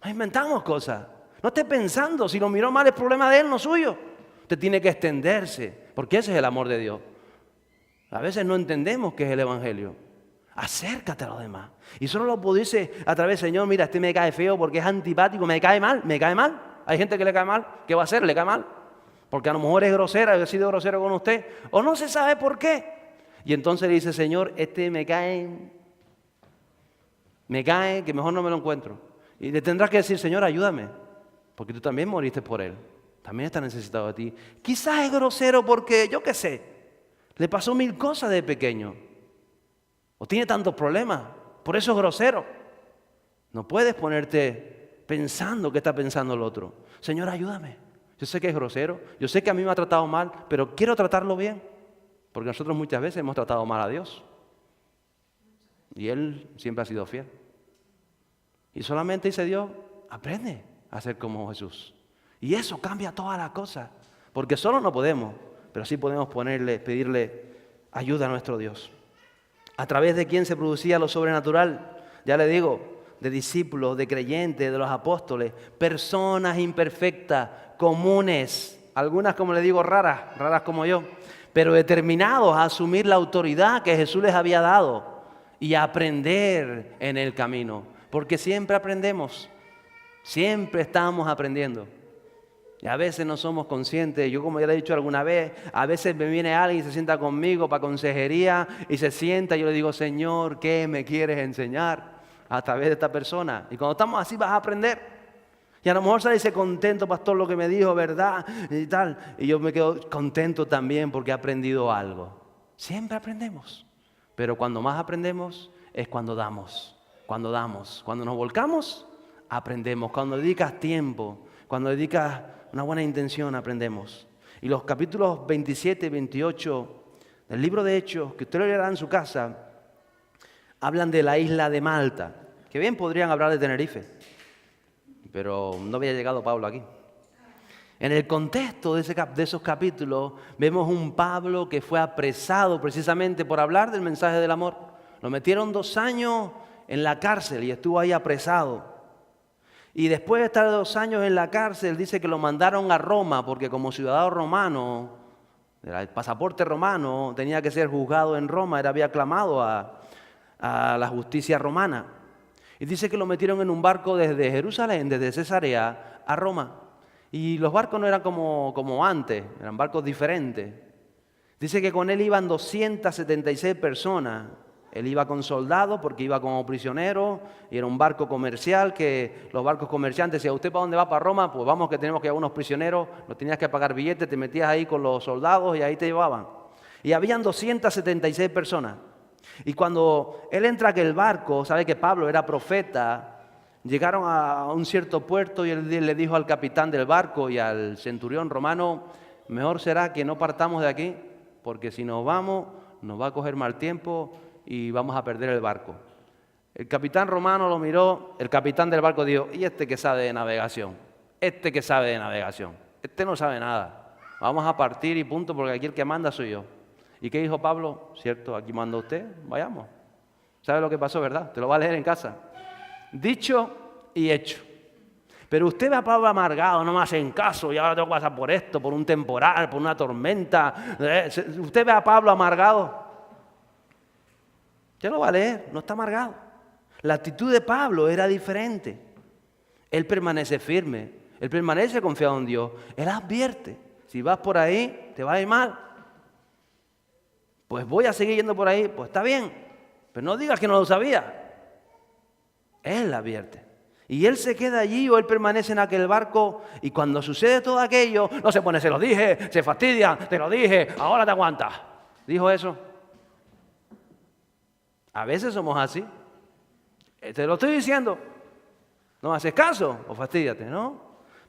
No inventamos cosas. No esté pensando, si lo miró mal es problema de él, no suyo. Usted tiene que extenderse, porque ese es el amor de Dios. A veces no entendemos qué es el Evangelio. Acércate a los demás. Y solo lo pudiese a través, Señor, mira, este me cae feo porque es antipático, me cae mal. Hay gente que le cae mal. ¿Qué va a hacer? Le cae mal. Porque a lo mejor es grosera, ha sido grosero con usted. O no se sabe por qué. Y entonces le dice, Señor, este me cae, que mejor no me lo encuentro. Y le tendrás que decir, Señor, ayúdame. Porque tú también moriste por él. También está necesitado de ti. Quizás es grosero porque, yo qué sé, le pasó 1000 cosas de pequeño. O tiene tantos problemas. Por eso es grosero. No puedes ponerte pensando qué está pensando el otro. Señor, ayúdame. Yo sé que es grosero. Yo sé que a mí me ha tratado mal, pero quiero tratarlo bien. Porque nosotros muchas veces hemos tratado mal a Dios. Y Él siempre ha sido fiel. Y solamente dice Dios, aprende a ser como Jesús. Y eso cambia todas las cosas. Porque solo no podemos, pero sí podemos pedirle ayuda a nuestro Dios. A través de quien se producía lo sobrenatural, ya le digo, de discípulos, de creyentes, de los apóstoles, personas imperfectas, comunes, algunas como le digo raras como yo, pero determinados a asumir la autoridad que Jesús les había dado y a aprender en el camino, porque siempre aprendemos, siempre estamos aprendiendo. Y a veces no somos conscientes. Yo, como ya le he dicho alguna vez, a veces me viene alguien y se sienta conmigo para consejería y se sienta y yo le digo, Señor, ¿qué me quieres enseñar a través de esta persona? Y cuando estamos así vas a aprender. Y a lo mejor sale y dice, contento, pastor, lo que me dijo, ¿verdad? Y tal. Y yo me quedo contento también porque he aprendido algo. Siempre aprendemos. Pero cuando más aprendemos es cuando damos. Cuando nos volcamos, aprendemos. Cuando dedicas tiempo, cuando dedicas una buena intención, aprendemos. Y los capítulos 27 y 28 del libro de Hechos, que usted lo leerá en su casa, hablan de la isla de Malta, que bien podrían hablar de Tenerife, pero no había llegado Pablo aquí. En el contexto de esos capítulos vemos un Pablo que fue apresado precisamente por hablar del mensaje del amor. Lo metieron 2 años en la cárcel y estuvo ahí apresado. Y después de estar 2 años en la cárcel, dice que lo mandaron a Roma porque como ciudadano romano, el pasaporte romano, tenía que ser juzgado en Roma, él había clamado a la justicia romana. Y dice que lo metieron en un barco desde Jerusalén, desde Cesarea a Roma. Y los barcos no eran como antes, eran barcos diferentes. Dice que con él iban 276 personas. Él iba con soldados porque iba como prisionero y era un barco comercial que los barcos comerciantes decían, ¿usted para dónde va? ¿Para Roma? Pues vamos que tenemos que llevar unos prisioneros, no tenías que pagar billetes, te metías ahí con los soldados y ahí te llevaban. Y habían 276 personas. Y cuando él entra a aquel barco, sabe que Pablo era profeta, llegaron a un cierto puerto y él le dijo al capitán del barco y al centurión romano, mejor será que no partamos de aquí, porque si nos vamos, nos va a coger mal tiempo y vamos a perder el barco. El capitán romano lo miró, el capitán del barco dijo, ¿y este que sabe de navegación? Este no sabe nada. Vamos a partir y punto, porque aquí el que manda soy yo. ¿Y qué dijo Pablo? Cierto, aquí manda usted, vayamos. ¿Sabe lo que pasó, verdad? Te lo va a leer en casa. Dicho y hecho. Pero usted ve a Pablo amargado, no me hacen caso, y ahora tengo que pasar por esto, por un temporal, por una tormenta. Usted ve a Pablo amargado. Ya lo va a leer, no está amargado. La actitud de Pablo era diferente. Él permanece firme, él permanece confiado en Dios. Él advierte, si vas por ahí, te va a ir mal. Pues voy a seguir yendo por ahí, pues está bien, pero no digas que no lo sabía. Él advierte. Y él se queda allí o él permanece en aquel barco y cuando sucede todo aquello, no se pone, se lo dije, se fastidia, te lo dije, ahora te aguantas. ¿Dijo eso? A veces somos así. Te lo estoy diciendo. No haces caso o fastídiate, ¿no?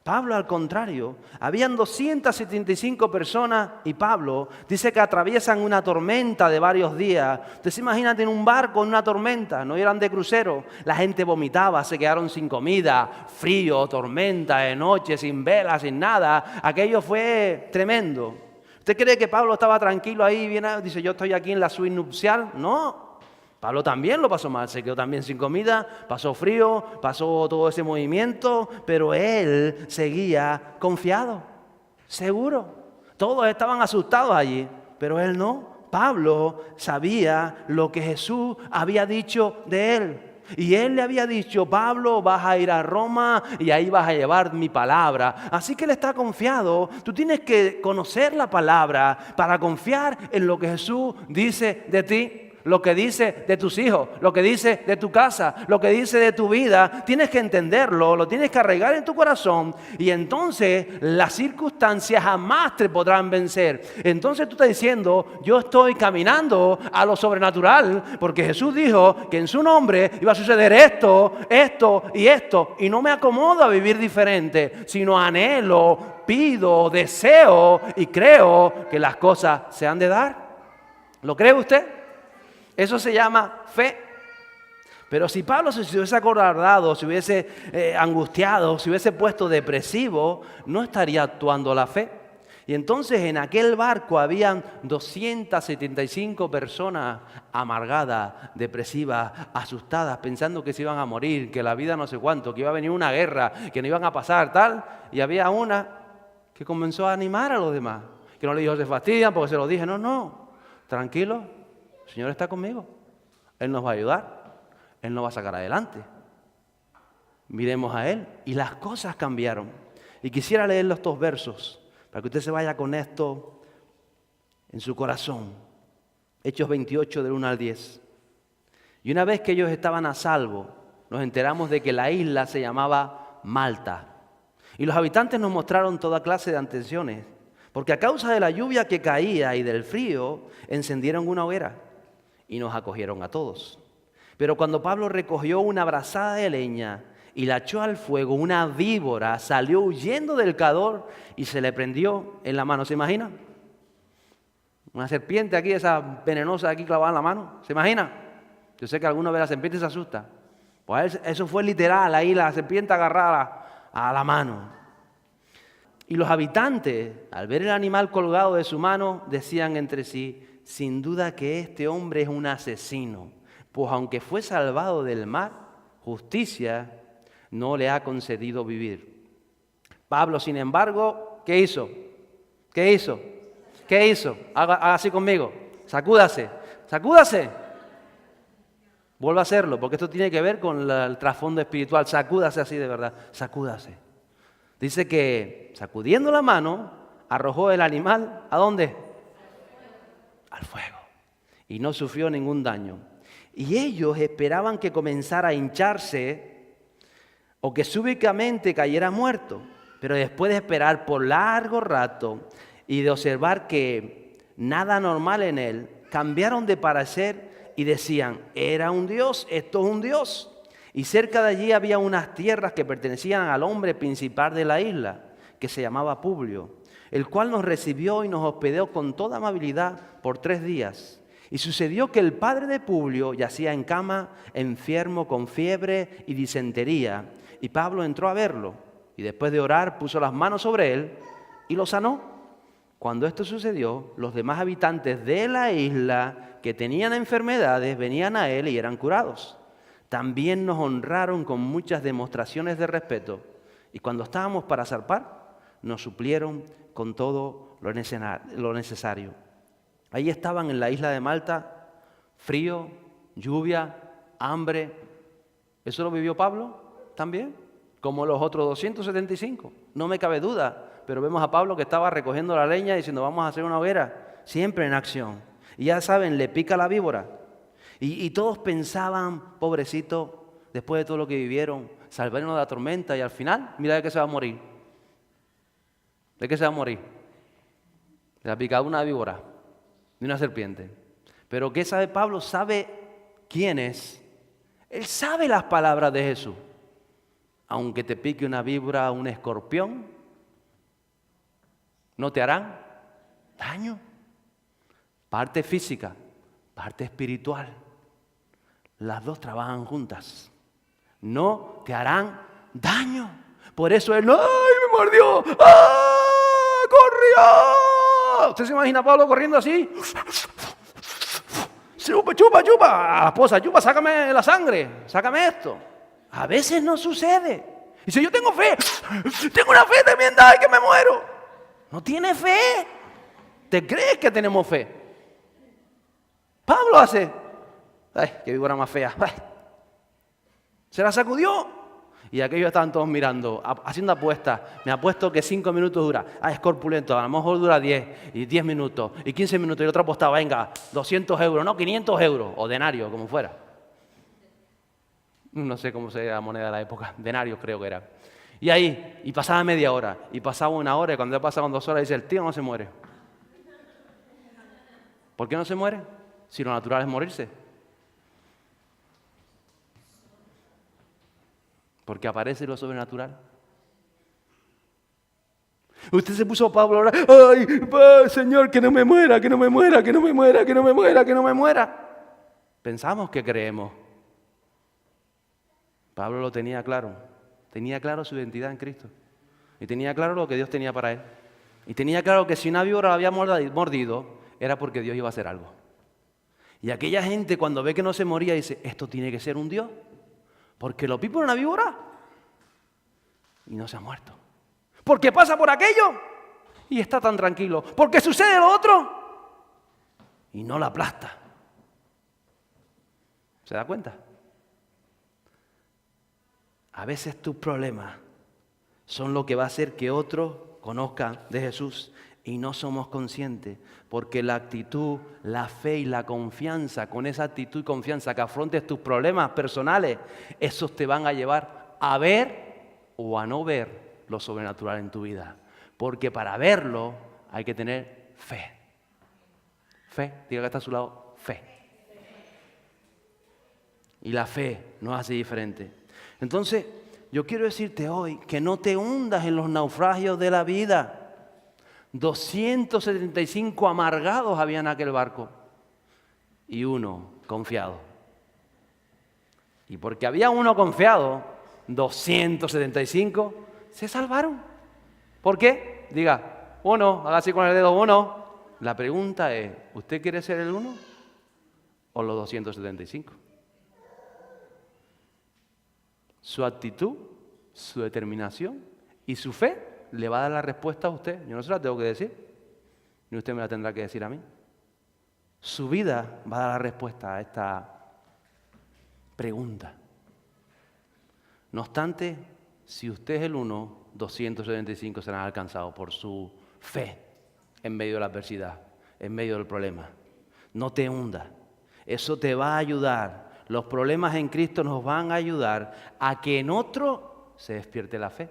Pablo, al contrario, habían 275 personas y Pablo dice que atraviesan una tormenta de varios días. Entonces imagínate en un barco, en una tormenta, no eran de crucero, la gente vomitaba, se quedaron sin comida, frío, tormenta de noche, sin velas, sin nada. Aquello fue tremendo. ¿Usted cree que Pablo estaba tranquilo ahí, viene, dice yo estoy aquí en la suite nupcial? No. Pablo también lo pasó mal, se quedó también sin comida, pasó frío, pasó todo ese movimiento, pero él seguía confiado, seguro. Todos estaban asustados allí, pero él no. Pablo sabía lo que Jesús había dicho de él. Y él le había dicho, Pablo, vas a ir a Roma y ahí vas a llevar mi palabra. Así que él está confiado. Tú tienes que conocer la palabra para confiar en lo que Jesús dice de ti. Lo que dice de tus hijos, lo que dice de tu casa, lo que dice de tu vida, tienes que entenderlo, lo tienes que arraigar en tu corazón y entonces las circunstancias jamás te podrán vencer. Entonces tú estás diciendo, yo estoy caminando a lo sobrenatural porque Jesús dijo que en su nombre iba a suceder esto, esto y esto y no me acomodo a vivir diferente, sino anhelo, pido, deseo y creo que las cosas se han de dar. ¿Lo cree usted? Eso se llama fe. Pero si Pablo se hubiese acordado, se hubiese angustiado, se hubiese puesto depresivo, no estaría actuando la fe. Y entonces en aquel barco habían 275 personas amargadas, depresivas, asustadas, pensando que se iban a morir, que la vida no sé cuánto, que iba a venir una guerra, que no iban a pasar tal. Y había una que comenzó a animar a los demás, que no le dijo se fastidian porque se lo dije, no, tranquilo. El Señor está conmigo, Él nos va a ayudar, Él nos va a sacar adelante. Miremos a Él y las cosas cambiaron. Y quisiera leerle estos versos para que usted se vaya con esto en su corazón. Hechos 28 del 1 al 10. Y una vez que ellos estaban a salvo, nos enteramos de que la isla se llamaba Malta. Y los habitantes nos mostraron toda clase de atenciones, porque a causa de la lluvia que caía y del frío, encendieron una hoguera y nos acogieron a todos. Pero cuando Pablo recogió una brazada de leña y la echó al fuego, una víbora salió huyendo del calor y se le prendió en la mano. ¿Se imagina? Una serpiente aquí, esa venenosa aquí clavada en la mano. ¿Se imagina? Yo sé que alguno ve la serpiente y se asusta. Pues eso fue literal, ahí la serpiente agarrada a la mano. Y los habitantes, al ver el animal colgado de su mano, decían entre sí, sin duda que este hombre es un asesino, pues aunque fue salvado del mar, justicia no le ha concedido vivir. Pablo, sin embargo, ¿qué hizo? ¿Qué hizo? ¿Qué hizo? Haga así conmigo, sacúdase, sacúdase. Vuelva a hacerlo, porque esto tiene que ver con el trasfondo espiritual. Sacúdase así de verdad, sacúdase. Dice que sacudiendo la mano, arrojó el animal, ¿a dónde? Al fuego. Y no sufrió ningún daño. Y ellos esperaban que comenzara a hincharse o que súbitamente cayera muerto. Pero después de esperar por largo rato y de observar que nada normal en él, cambiaron de parecer y decían, era un dios, esto es un dios. Y cerca de allí había unas tierras que pertenecían al hombre principal de la isla, que se llamaba Publio, el cual nos recibió y nos hospedó con toda amabilidad por 3 días. Y sucedió que el padre de Publio yacía en cama, enfermo con fiebre y disentería. Y Pablo entró a verlo, y después de orar puso las manos sobre él y lo sanó. Cuando esto sucedió, los demás habitantes de la isla que tenían enfermedades venían a él y eran curados. También nos honraron con muchas demostraciones de respeto. Y cuando estábamos para zarpar, nos suplieron con todo lo necesario. Ahí estaban en la isla de Malta, frío, lluvia, hambre. ¿Eso lo vivió Pablo también? Como los otros 275. No me cabe duda, pero vemos a Pablo que estaba recogiendo la leña diciendo vamos a hacer una hoguera, siempre en acción. Y ya saben, le pica la víbora. Y todos pensaban, pobrecito, después de todo lo que vivieron, salvaron de la tormenta y al final, mira de qué se va a morir. ¿De qué se va a morir? De la picadura de una víbora, de una serpiente. Pero ¿qué sabe Pablo? Sabe quién es. Él sabe las palabras de Jesús. aunque te pique una víbora o un escorpión, no te harán daño. Parte física, parte espiritual. Las dos trabajan juntas. No te harán daño. Por eso él, ¡ay, me mordió! ¡Ah, corrió! ¿Usted se imagina a Pablo corriendo así? Chupa, chupa, chupa. A la esposa, chupa, sácame la sangre, sácame esto. A veces no sucede. Dice, yo tengo fe. Tengo una fe tremenda, ¡ay, que me muero! No tiene fe. ¿Te crees que tenemos fe? Pablo hace, ¡ay, qué víbora más fea! ¡Ay! Se la sacudió. Y aquellos estaban todos mirando, haciendo apuestas. Me apuesto que 5 minutos dura. Ah, es corpulento, a lo mejor dura 10, y 10 minutos, y 15 minutos. Y el otro apostaba, venga, 200 euros, no, 500 euros, o denario, como fuera. No sé cómo se llama la moneda de la época, denarios creo que era. Y ahí, y pasaba media hora, y pasaba una hora, y cuando ya pasaban 2 horas, dice, el tío no se muere. ¿Por qué no se muere? Si lo natural es morirse. Porque aparece lo sobrenatural. Usted se puso a Pablo ahora, ¡ay, Señor, que no me muera, que no me muera, que no me muera, que no me muera, que no me muera! Pensamos que creemos. Pablo lo tenía claro. Tenía claro su identidad en Cristo. Y tenía claro lo que Dios tenía para él. Y tenía claro que si una víbora lo había mordido, era porque Dios iba a hacer algo. Y aquella gente cuando ve que no se moría dice, esto tiene que ser un Dios. Porque lo pipo en una víbora y no se ha muerto. Porque pasa por aquello y está tan tranquilo. Porque sucede lo otro y no la aplasta. ¿Se da cuenta? A veces tus problemas son lo que va a hacer que otros conozcan de Jesús y no somos conscientes, porque la actitud, la fe y la confianza, con esa actitud y confianza que afrontes tus problemas personales, esos te van a llevar a ver o a no ver lo sobrenatural en tu vida. Porque para verlo hay que tener fe. Fe, diga que está a su lado, fe. Y la fe nos hace diferente. Entonces, yo quiero decirte hoy que no te hundas en los naufragios de la vida. 275 amargados había en aquel barco y uno confiado. Y porque había uno confiado, 275 se salvaron. ¿Por qué? Diga, uno, haga así con el dedo, uno. La pregunta es, ¿usted quiere ser el uno o los 275? Su actitud, su determinación y su fe le va a dar la respuesta a usted. Yo no se la tengo que decir, ni usted me la tendrá que decir a mí. Su vida va a dar la respuesta a esta pregunta. No obstante, si usted es el uno, 275 serán alcanzados por su fe en medio de la adversidad, en medio del problema. No te hundas. Eso te va a ayudar. Los problemas en Cristo nos van a ayudar a que en otro se despierte la fe.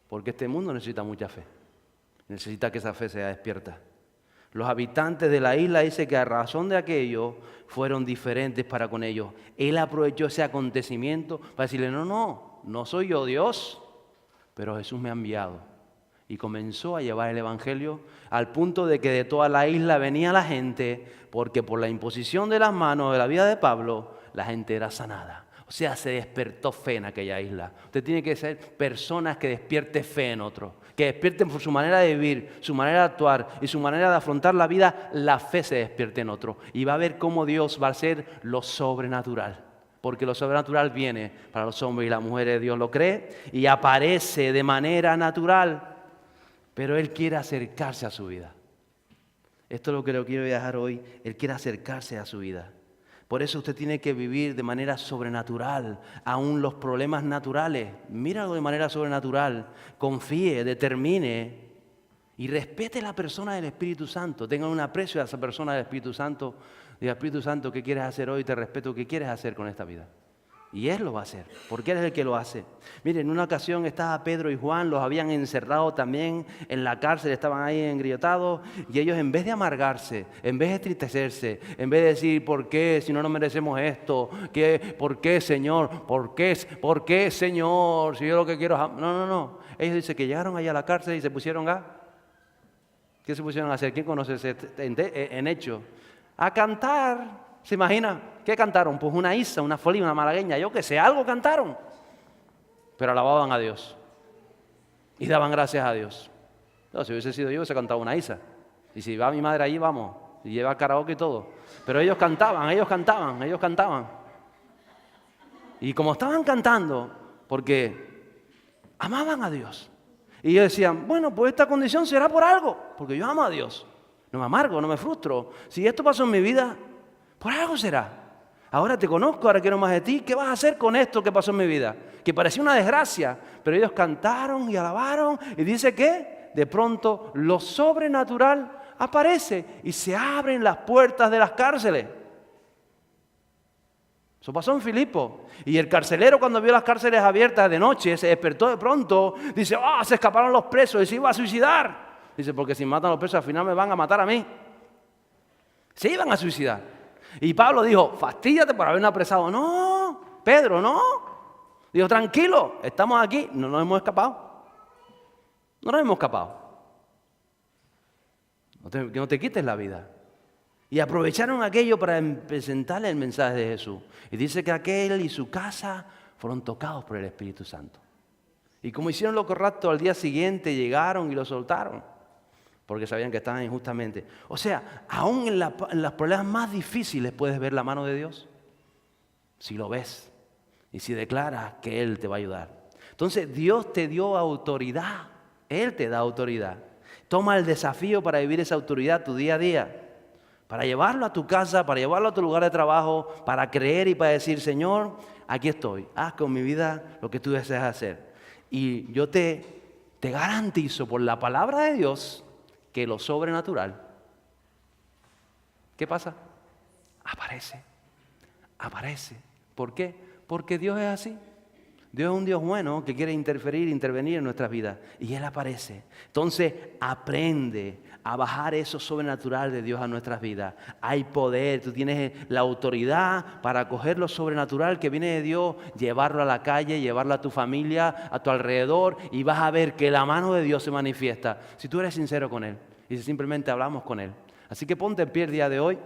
Porque este mundo necesita mucha fe. Necesita que esa fe sea despierta. Los habitantes de la isla dicen que a razón de aquello fueron diferentes para con ellos. Él aprovechó ese acontecimiento para decirle, no soy yo Dios, pero Jesús me ha enviado. Y comenzó a llevar el evangelio al punto de que de toda la isla venía la gente, porque por la imposición de las manos de la vida de Pablo, la gente era sanada. O sea, se despertó fe en aquella isla. Usted tiene que ser personas que despierten fe en otros, que despierten por su manera de vivir, su manera de actuar y su manera de afrontar la vida, la fe se despierte en otros. Y va a ver cómo Dios va a hacer lo sobrenatural. Porque lo sobrenatural viene para los hombres y las mujeres, Dios lo cree, y aparece de manera natural. Pero Él quiere acercarse a su vida. Esto es lo que le quiero dejar hoy. Él quiere acercarse a su vida. Por eso usted tiene que vivir de manera sobrenatural, aún los problemas naturales. Míralo de manera sobrenatural, confíe, determine y respete la persona del Espíritu Santo. Tenga un aprecio a esa persona del Espíritu Santo. Diga, Espíritu Santo, ¿qué quieres hacer hoy? Te respeto, ¿qué quieres hacer con esta vida? Y Él lo va a hacer, porque Él es el que lo hace. Miren, en una ocasión estaba Pedro y Juan, los habían encerrado también en la cárcel, estaban ahí engriotados, y ellos en vez de amargarse, en vez de entristecerse, en vez de decir, ¿por qué si no nos merecemos esto? ¿Por qué, Señor? ¿Por qué, Señor? Si yo lo que quiero es... No. Ellos dicen que llegaron allá a la cárcel y se pusieron a... ¿Qué se pusieron a hacer? ¿Quién conoce ese en hecho? A cantar. ¿Se imagina? ¿Qué cantaron? Pues una isa, una folía, una malagueña, yo qué sé, algo cantaron. Pero alababan a Dios. Y daban gracias a Dios. No, si hubiese sido yo, hubiese cantado una isa. Y si va mi madre allí, vamos. Y lleva karaoke y todo. Pero ellos cantaban. Y como estaban cantando, porque amaban a Dios. Y ellos decían, bueno, pues esta condición será por algo. Porque yo amo a Dios. No me amargo, no me frustro. Si esto pasó en mi vida... por algo será. Ahora te conozco, ahora quiero más de ti. ¿Qué vas a hacer con esto que pasó en mi vida? Que parecía una desgracia, pero ellos cantaron y alabaron. Y dice que de pronto lo sobrenatural aparece y se abren las puertas de las cárceles. Eso pasó en Filipo. Y el carcelero, cuando vio las cárceles abiertas de noche, se despertó de pronto. Dice, se escaparon los presos y se iba a suicidar. Dice, porque si matan a los presos al final me van a matar a mí. Se iban a suicidar. Y Pablo dijo, fastíate por haberme apresado. No, Pedro, no. Dijo, tranquilo, estamos aquí, no nos hemos escapado. Que no te quites la vida. Y aprovecharon aquello para presentarle el mensaje de Jesús. Y dice que aquel y su casa fueron tocados por el Espíritu Santo. Y como hicieron lo correcto, al día siguiente llegaron y lo soltaron. Porque sabían que estaban injustamente. O sea, aún en los problemas más difíciles puedes ver la mano de Dios. Si lo ves y si declaras que Él te va a ayudar. Entonces Dios te dio autoridad. Él te da autoridad. Toma el desafío para vivir esa autoridad tu día a día. Para llevarlo a tu casa, para llevarlo a tu lugar de trabajo, para creer y para decir, Señor, aquí estoy. Haz con mi vida lo que tú deseas hacer. Y yo te garantizo por la palabra de Dios que lo sobrenatural, ¿qué pasa? Aparece. ¿Por qué? Porque Dios es así. Dios es un Dios bueno que quiere intervenir en nuestras vidas. Y Él aparece. Entonces, aprende a bajar eso sobrenatural de Dios a nuestras vidas. Hay poder, tú tienes la autoridad para coger lo sobrenatural que viene de Dios, llevarlo a la calle, llevarlo a tu familia, a tu alrededor, y vas a ver que la mano de Dios se manifiesta. Si tú eres sincero con Él y si simplemente hablamos con Él. Así que ponte en pie el día de hoy.